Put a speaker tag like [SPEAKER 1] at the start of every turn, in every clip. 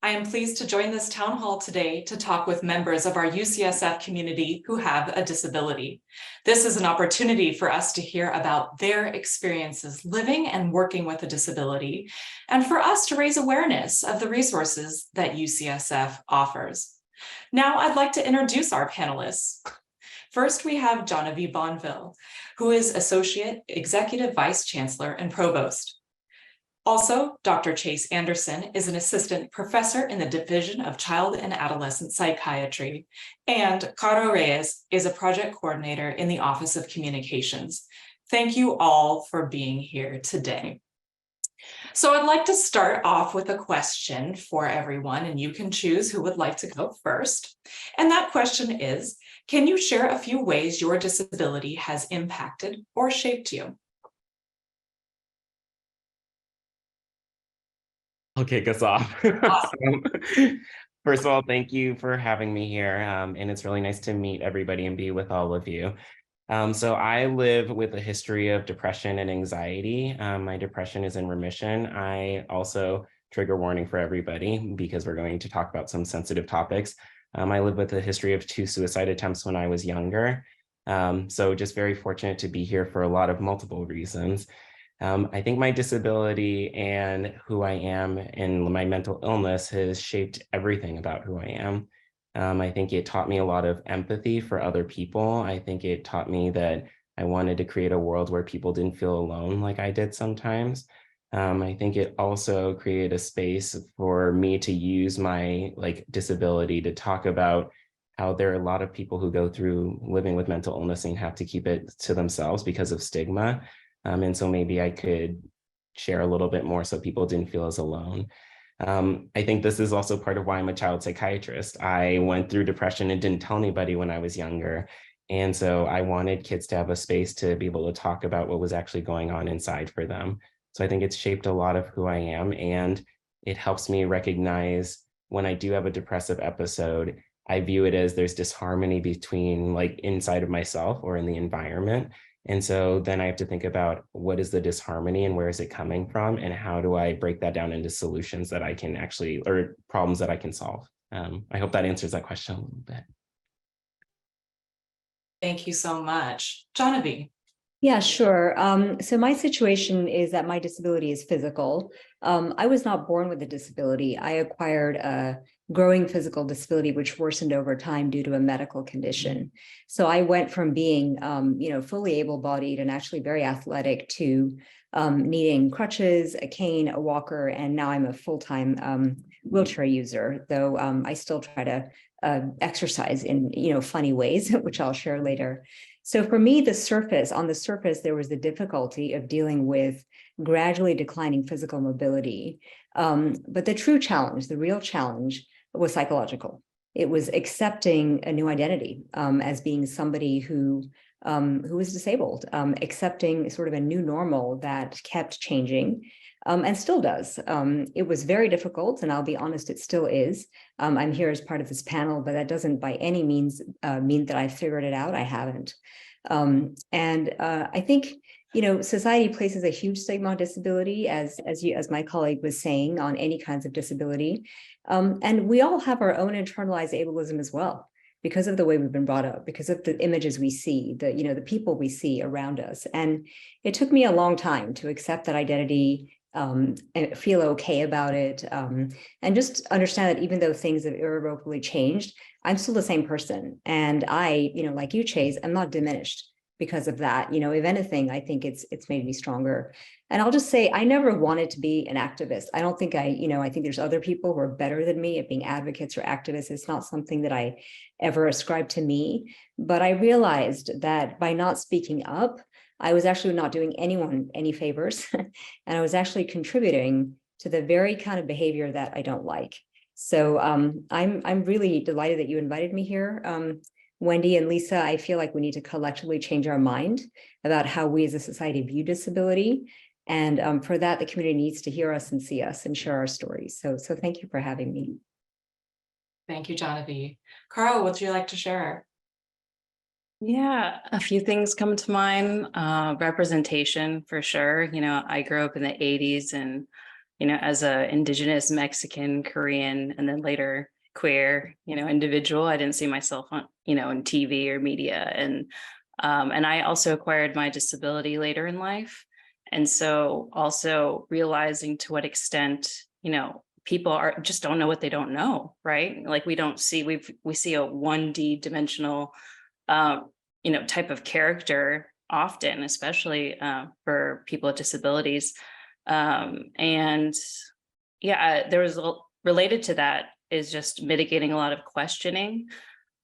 [SPEAKER 1] I am pleased to join this town hall today to talk with members of our UCSF community who have a disability. This is an opportunity for us to hear about their experiences living and working with a disability, and for us to raise awareness of the resources that UCSF offers. Now I'd like to introduce our panelists. First, we have Janhavi Bonville, who is Associate Executive Vice Chancellor and Provost. Also, Dr. Chase Anderson is an assistant professor in the Division of Child and Adolescent Psychiatry, and Caro Reyes is a project coordinator in the Office of Communications. Thank you all for being here today. So I'd like to start off with a question for everyone, and you can choose who would like to go first. And that question is, can you share a few ways your disability has impacted or shaped you?
[SPEAKER 2] I'll kick us off.
[SPEAKER 1] Awesome.
[SPEAKER 2] First of all, thank you for having me here. And it's really nice to meet everybody and be with all of you. So I live with a history of depression and anxiety. My depression is in remission. I also, trigger warning for everybody, because we're going to talk about some sensitive topics. I live with a history of 2 suicide attempts when I was younger. So just very fortunate to be here for a lot of multiple reasons. I think my disability and who I am and my mental illness has shaped everything about who I am. I think it taught me a lot of empathy for other people. I think it taught me that I wanted to create a world where people didn't feel alone like I did sometimes. I think it also created a space for me to use my disability to talk about how there are a lot of people who go through living with mental illness and have to keep it to themselves because of stigma. And so maybe I could share a little bit more so people didn't feel as alone. I think this is also part of why I'm a child psychiatrist. I went through depression and didn't tell anybody when I was younger. And so I wanted kids to have a space to be able to talk about what was actually going on inside for them. So I think it's shaped a lot of who I am, and it helps me recognize when I do have a depressive episode, I view it as there's disharmony between inside of myself or in the environment. And so then I have to think about what is the disharmony and where is it coming from, and how do I break that down into solutions that I can actually, or problems that I can solve. I hope that answers that question a little bit.
[SPEAKER 1] Thank you so much. Janhavi.
[SPEAKER 3] Yeah, sure. So my situation is that my disability is physical. I was not born with a disability. I acquired a growing physical disability, which worsened over time due to a medical condition. So I went from being, fully able-bodied and actually very athletic to needing crutches, a cane, a walker, and now I'm a full-time wheelchair user, though I still try to exercise in, funny ways, which I'll share later. So for me, on the surface, there was the difficulty of dealing with gradually declining physical mobility. But the true challenge, the real challenge, was psychological. It was accepting a new identity as being somebody who was disabled, accepting sort of a new normal that kept changing. And still does. It was very difficult, and I'll be honest, it still is. I'm here as part of this panel, but that doesn't by any means mean that I figured it out. I haven't. I think, society places a huge stigma on disability, as my colleague was saying, on any kinds of disability. And we all have our own internalized ableism as well, because of the way we've been brought up, because of the images we see, the people we see around us. And it took me a long time to accept that identity, and feel okay about it, and just understand that even though things have irrevocably changed, I'm still the same person. And I, like you, Chase, I'm not diminished because of that. If anything, I think it's made me stronger. And I'll just say, I never wanted to be an activist. I don't think I think there's other people who are better than me at being advocates or activists. It's not something that I ever ascribed to me. But I realized that by not speaking up, I was actually not doing anyone any favors, and I was actually contributing to the very kind of behavior that I don't like. So I'm really delighted that you invited me here. Wendy and Lisa, I feel like we need to collectively change our mind about how we as a society view disability. And for that, the community needs to hear us and see us and share our stories. So thank you for having me.
[SPEAKER 1] Thank you, Janhavi. Caro, would you like to share?
[SPEAKER 4] Yeah, a few things come to mind. Representation, for sure. I grew up in the 80s and, as a indigenous Mexican, Korean, and then later queer, individual, I didn't see myself on, in TV or media. And I also acquired my disability later in life. And so also realizing to what extent, people just don't know what they don't know, right? Like we see a 1D dimensional, type of character often, especially for people with disabilities. And yeah, there was related to that is just mitigating a lot of questioning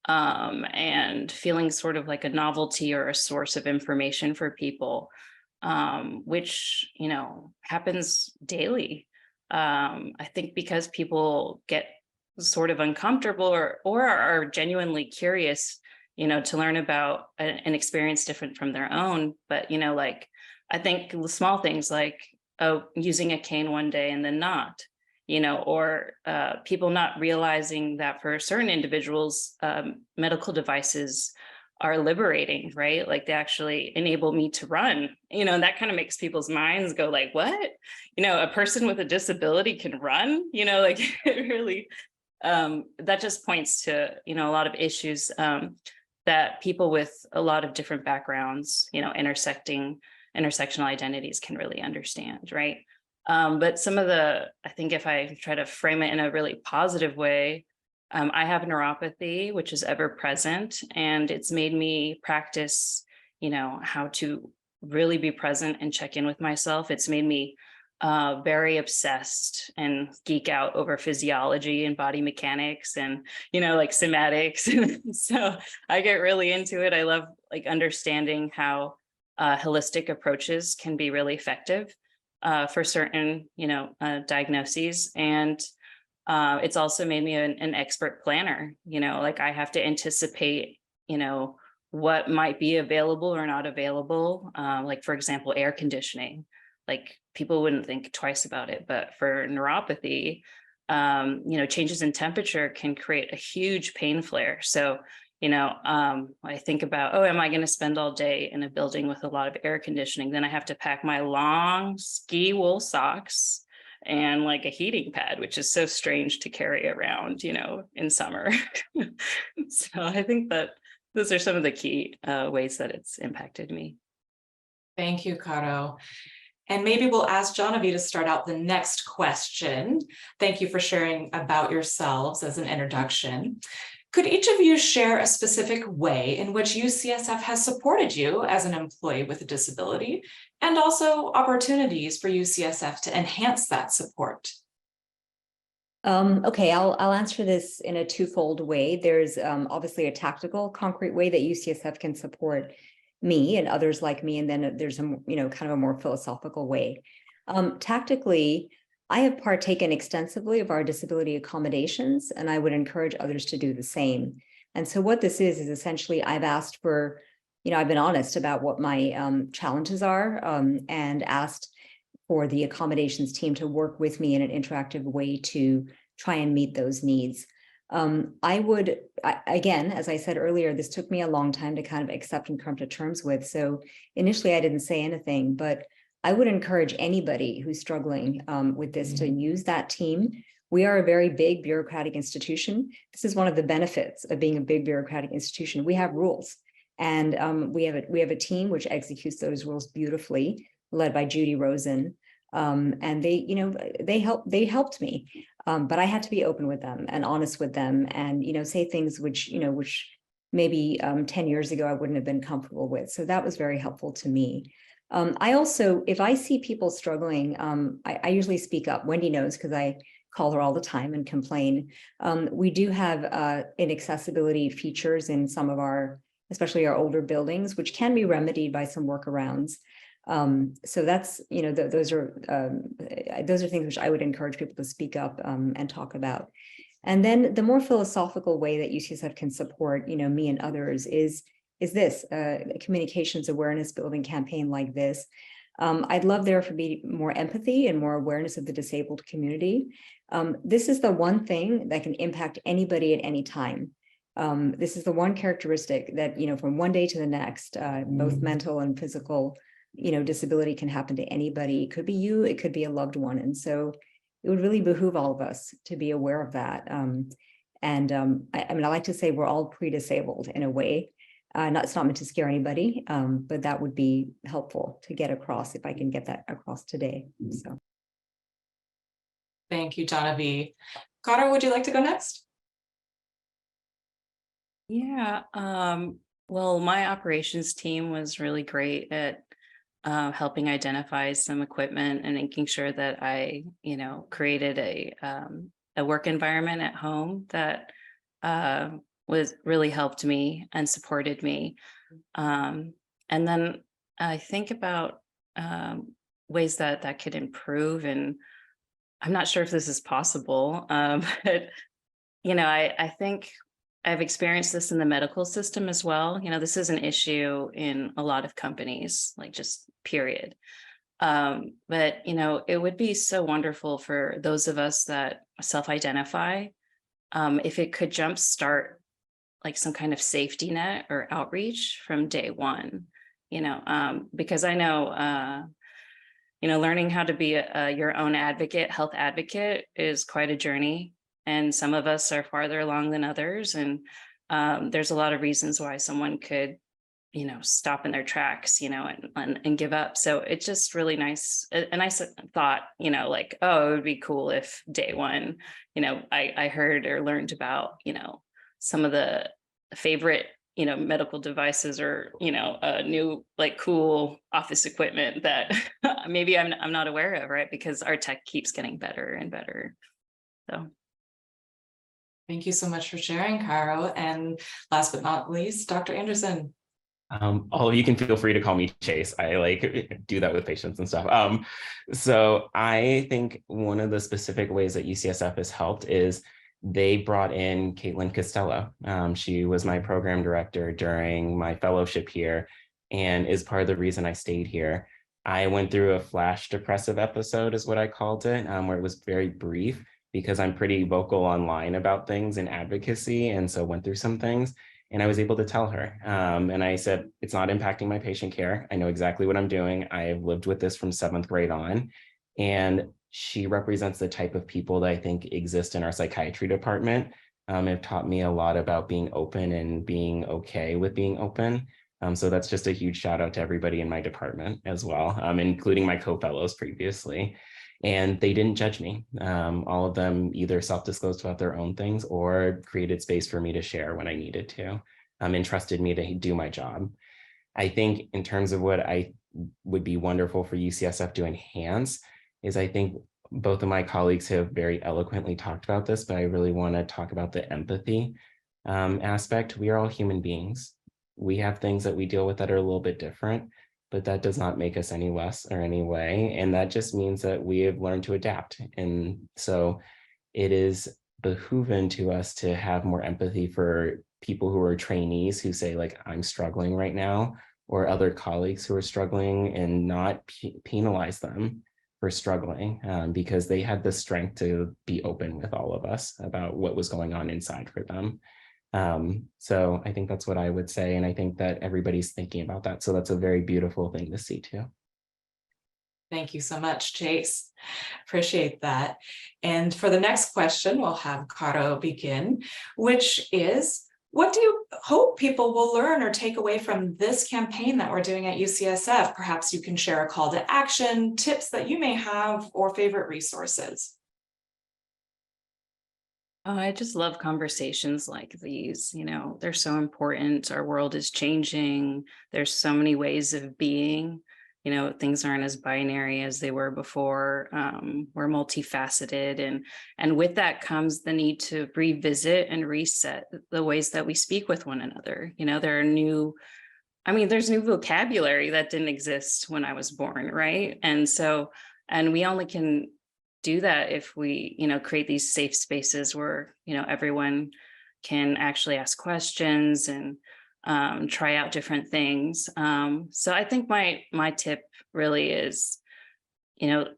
[SPEAKER 4] and feeling sort of like a novelty or a source of information for people, which, happens daily. I think because people get sort of uncomfortable or are genuinely curious, to learn about an experience different from their own. But, like, I think the small things like, using a cane one day and then not, or people not realizing that for certain individuals, medical devices are liberating, right? Like they actually enable me to run, and that kind of makes people's minds go like, what? A person with a disability can run, like it really, that just points to, a lot of issues that people with a lot of different backgrounds, intersectional identities can really understand, right? But some of I think if I try to frame it in a really positive way, I have neuropathy, which is ever present, and it's made me practice, how to really be present and check in with myself. It's made me very obsessed and geek out over physiology and body mechanics and, like somatics. So I get really into it. I love like understanding how holistic approaches can be really effective for certain, diagnoses. And it's also made me an expert planner, like I have to anticipate, what might be available or not available. Like, for example, air conditioning, like people wouldn't think twice about it, but for neuropathy, changes in temperature can create a huge pain flare. So, I think about, am I going to spend all day in a building with a lot of air conditioning? Then I have to pack my long ski wool socks and like a heating pad, which is so strange to carry around, in summer. So I think that those are some of the key ways that it's impacted me.
[SPEAKER 1] Thank you, Caro. And maybe we'll ask Janhavi to start out the next question. Thank you for sharing about yourselves as an introduction. Could each of you share a specific way in which UCSF has supported you as an employee with a disability, and also opportunities for UCSF to enhance that support?
[SPEAKER 3] Okay, I'll answer this in a twofold way. There's obviously a tactical, concrete way that UCSF can support me and others like me, and then there's a kind of a more philosophical way. Tactically, I have partaken extensively of our disability accommodations, and I would encourage others to do the same. And so what this is essentially I've asked for, I've been honest about what my challenges are, and asked for the accommodations team to work with me in an interactive way to try and meet those needs. Again, as I said earlier, this took me a long time to kind of accept and come to terms with. So initially I didn't say anything, but I would encourage anybody who's struggling with this to use that team. We are a very big bureaucratic institution. This is one of the benefits of being a big bureaucratic institution. We have rules, and we have a team which executes those rules beautifully, led by Judy Rosen. And they helped me, but I had to be open with them and honest with them, and say things which maybe 10 years ago I wouldn't have been comfortable with. So that was very helpful to me. I also, if I see people struggling, I usually speak up. Wendy knows because I call her all the time and complain. We do have inaccessibility features in some of our, especially our older buildings, which can be remedied by some workarounds. So that's, those are things which I would encourage people to speak up and talk about. And then the more philosophical way that UCSF can support, me and others is this communications awareness building campaign like this. I'd love there to be more empathy and more awareness of the disabled community. This is the one thing that can impact anybody at any time. This is the one characteristic that, from one day to the next, both mental and physical, disability can happen to anybody. It could be you, it could be a loved one. And so it would really behoove all of us to be aware of that. I mean, I like to say we're all pre-disabled in a way. It's not meant to scare anybody, but that would be helpful to get across if I can get that across today. So.
[SPEAKER 1] Thank you, Janhavi. Caro, would you like to go next?
[SPEAKER 4] Yeah, well, my operations team was really great at helping identify some equipment and making sure that I, created a work environment at home that was really helped me and supported me. And then I think about ways that could improve, and I'm not sure if this is possible, but I think I've experienced this in the medical system as well. This is an issue in a lot of companies, like just period. But it would be so wonderful for those of us that self-identify, if it could jumpstart like some kind of safety net or outreach from day one, because I know, learning how to be your own advocate, health advocate is quite a journey. And some of us are farther along than others. And there's a lot of reasons why someone could, stop in their tracks, and give up. So it's just really nice. And I thought, like, oh, it would be cool if day one, I heard or learned about, some of the favorite, medical devices or, new like cool office equipment that maybe I'm not aware of, right? Because our tech keeps getting better and better. So.
[SPEAKER 1] Thank you so much for sharing, Caro. And last but not least, Dr. Anderson.
[SPEAKER 2] You can feel free to call me Chase. I like do that with patients and stuff. So I think one of the specific ways that UCSF has helped is they brought in Caitlin Costello. She was my program director during my fellowship here and is part of the reason I stayed here. I went through a flash depressive episode is what I called it, where it was very brief because I'm pretty vocal online about things and advocacy. And so went through some things and I was able to tell her. And I said, it's not impacting my patient care. I know exactly what I'm doing. I have lived with this from 7th grade on. And she represents the type of people that I think exist in our psychiatry department. It taught me a lot about being open and being okay with being open. So that's just a huge shout out to everybody in my department as well, including my co-fellows previously. And they didn't judge me. All of them either self-disclosed about their own things or created space for me to share when I needed to, and trusted me to do my job. I think in terms of what I would be wonderful for UCSF to enhance is I think both of my colleagues have very eloquently talked about this, but I really want to talk about the empathy aspect. We are all human beings. We have things that we deal with that are a little bit different, but that does not make us any less or any way. And that just means that we have learned to adapt. And so it is behooven to us to have more empathy for people who are trainees who say like, I'm struggling right now, or other colleagues who are struggling, and not penalize them for struggling because they had the strength to be open with all of us about what was going on inside for them. So I think that's what I would say. And I think that everybody's thinking about that. So that's a very beautiful thing to see too.
[SPEAKER 1] Thank you so much, Chase. Appreciate that. And for the next question, we'll have Caro begin, which is, what do you hope people will learn or take away from this campaign that we're doing at UCSF? Perhaps you can share a call to action, tips that you may have, or favorite resources.
[SPEAKER 4] Oh, I just love conversations like these. They're so important. Our world is changing. There's so many ways of being. Things aren't as binary as they were before. We're multifaceted. And with that comes the need to revisit and reset the ways that we speak with one another. There's new vocabulary that didn't exist when I was born, right? And we only can do that if we, create these safe spaces where, everyone can actually ask questions and try out different things. So I think my tip really is,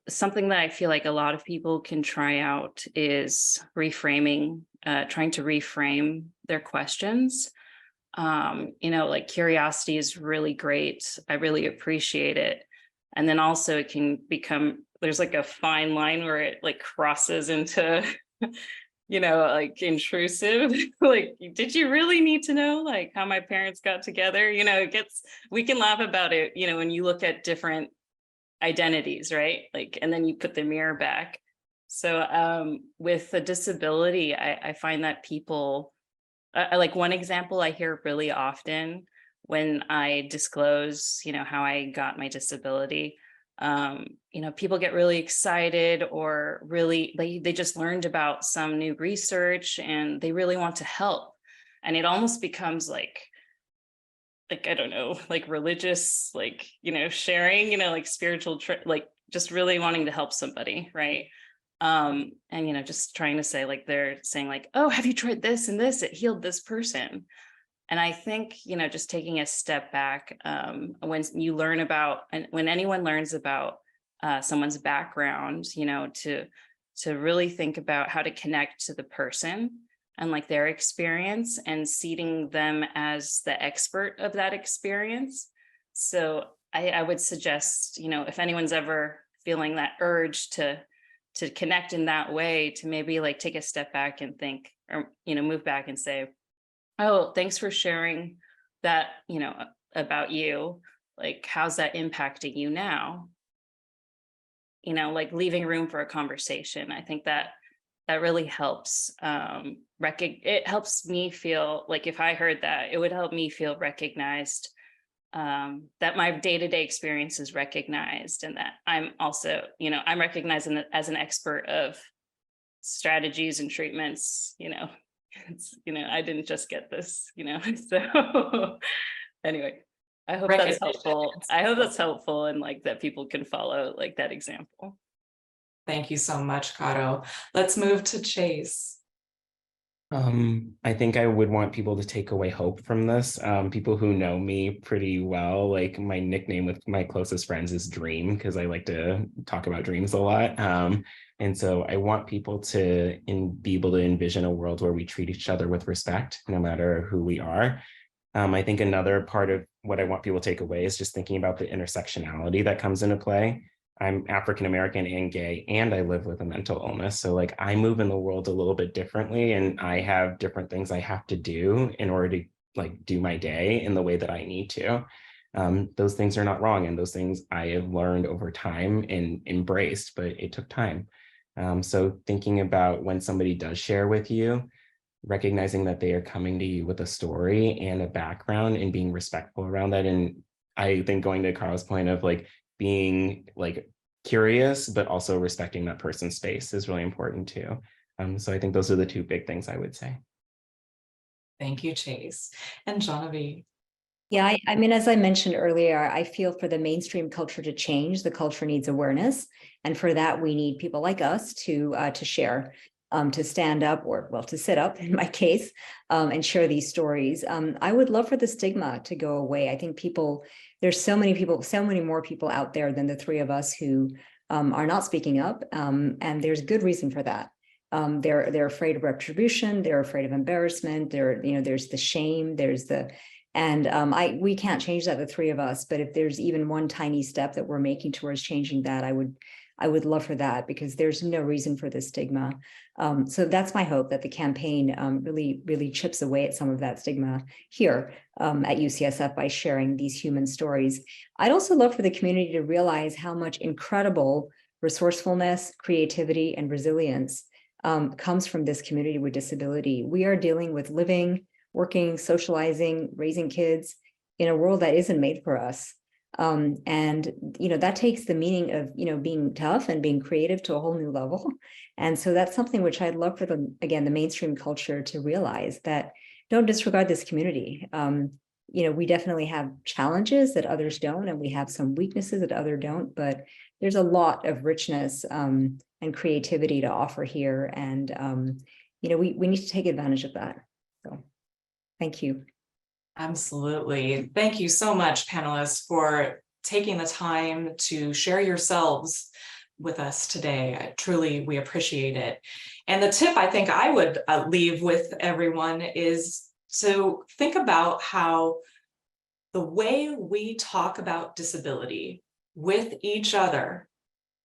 [SPEAKER 4] something that I feel like a lot of people can try out is reframing, trying to reframe their questions. Like curiosity is really great. I really appreciate it. And then also it can become there's like a fine line where it like crosses into, like intrusive. Like, did you really need to know like how my parents got together? We can laugh about it, when you look at different identities, right? Like, and then you put the mirror back. So with a disability, I find that people, like one example I hear really often when I disclose, how I got my disability, people get really excited, or really they just learned about some new research and they really want to help. And it almost becomes like I don't know, like religious, like, sharing, like spiritual, like just really wanting to help somebody, right? And just trying to say, like, they're saying like, oh, have you tried this and this? It healed this person. And I think, just taking a step back, when you learn about, and when anyone learns about someone's background, to really think about how to connect to the person and like their experience, and seating them as the expert of that experience. So I would suggest, if anyone's ever feeling that urge to connect in that way, to maybe like take a step back and think, or, move back and say, oh, thanks for sharing that, about you. Like, how's that impacting you now? Like leaving room for a conversation. I think that really helps. It helps me feel like, if I heard that, it would help me feel recognized, that my day-to-day experience is recognized, and that I'm also, I'm recognized as an expert of strategies and treatments. I didn't just get this, so anyway, I hope that's helpful. I hope that's helpful, and like that people can follow like that example.
[SPEAKER 1] Thank you so much, Caro. Let's move to Chase.
[SPEAKER 2] I think I would want people to take away hope from this. People who know me pretty well, like my nickname with my closest friends is Dream, because I like to talk about dreams a lot. And so I want people to be able to envision a world where we treat each other with respect, no matter who we are. I think another part of what I want people to take away is just thinking about the intersectionality that comes into play. I'm African-American and gay, and I live with a mental illness. So like I move in the world a little bit differently, and I have different things I have to do in order to like do my day in the way that I need to. Those things are not wrong, and those things I have learned over time and embraced, but it took time. So thinking about when somebody does share with you, recognizing that they are coming to you with a story and a background, and being respectful around that. And I think going to Caro's point of like being like curious, but also respecting that person's space is really important too. So I think those are the two big things I would say.
[SPEAKER 1] Thank you, Chase. And Janhavi.
[SPEAKER 3] Yeah, I mean, as I mentioned earlier, I feel for the mainstream culture to change, the culture needs awareness. And for that, we need people like us to share, to stand up, or well, to sit up in my case, and share these stories. I would love for the stigma to go away. I think there's so many more people out there than the three of us who are not speaking up. And there's good reason for that. They're afraid of retribution. They're afraid of embarrassment. There's the shame. We can't change that, the three of us. But if there's even one tiny step that we're making towards changing that, I would love for that, because there's no reason for this stigma. So that's my hope, that the campaign really chips away at some of that stigma here at UCSF by sharing these human stories. I'd also love for the community to realize how much incredible resourcefulness, creativity, and resilience comes from this community with disability. We are dealing with living, working, socializing, raising kids in a world that isn't made for us. And that takes the meaning of being tough and being creative to a whole new level. And so that's something which I'd love for the mainstream culture to realize, that don't disregard this community. We definitely have challenges that others don't, and we have some weaknesses that others don't, but there's a lot of richness and creativity to offer here. And we need to take advantage of that. So thank you.
[SPEAKER 1] Absolutely. Thank you so much, panelists, for taking the time to share yourselves with us today. We appreciate it. And the tip I think I would leave with everyone is to think about how the way we talk about disability with each other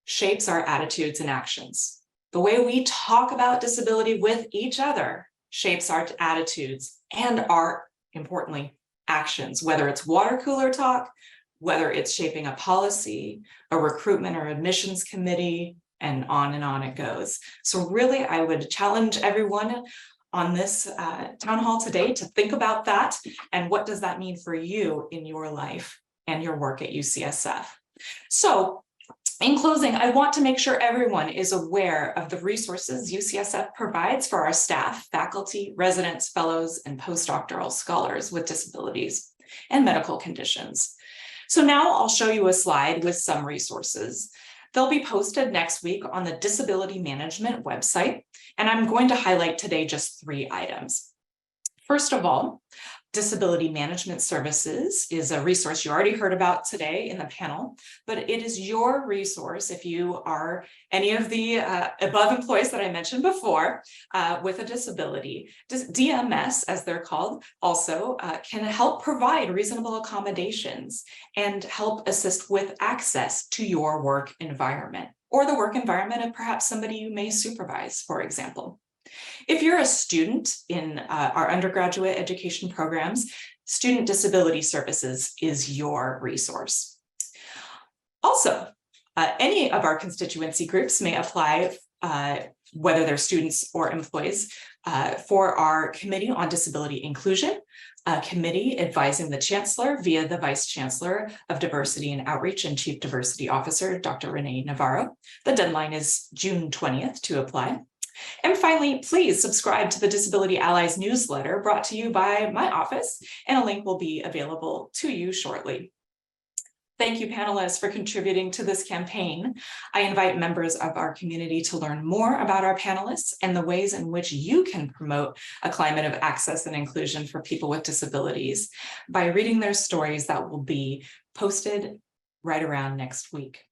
[SPEAKER 1] shapes our attitudes and actions. The way we talk about disability with each other shapes our attitudes and our, importantly, actions, whether it's water cooler talk, whether it's shaping a policy, a recruitment or admissions committee, and on it goes. So really, I would challenge everyone on this town hall today to think about that and what does that mean for you in your life and your work at UCSF. So in closing, I want to make sure everyone is aware of the resources UCSF provides for our staff, faculty, residents, fellows, and postdoctoral scholars with disabilities and medical conditions. So now I'll show you a slide with some resources. They'll be posted next week on the Disability Management website, and I'm going to highlight today just 3 items. First of all, Disability Management Services is a resource you already heard about today in the panel, but it is your resource if you are any of the above employees that I mentioned before with a disability. DMS, as they're called, also can help provide reasonable accommodations and help assist with access to your work environment or the work environment of perhaps somebody you may supervise, for example. If you're a student in our undergraduate education programs, Student Disability Services is your resource. Also, any of our constituency groups may apply, whether they're students or employees, for our Committee on Disability Inclusion, a committee advising the Chancellor via the Vice Chancellor of Diversity and Outreach and Chief Diversity Officer, Dr. Renee Navarro. The deadline is June 20th to apply. And finally, please subscribe to the Disability Allies newsletter brought to you by my office, and a link will be available to you shortly. Thank you, panelists, for contributing to this campaign. I invite members of our community to learn more about our panelists and the ways in which you can promote a climate of access and inclusion for people with disabilities by reading their stories that will be posted right around next week.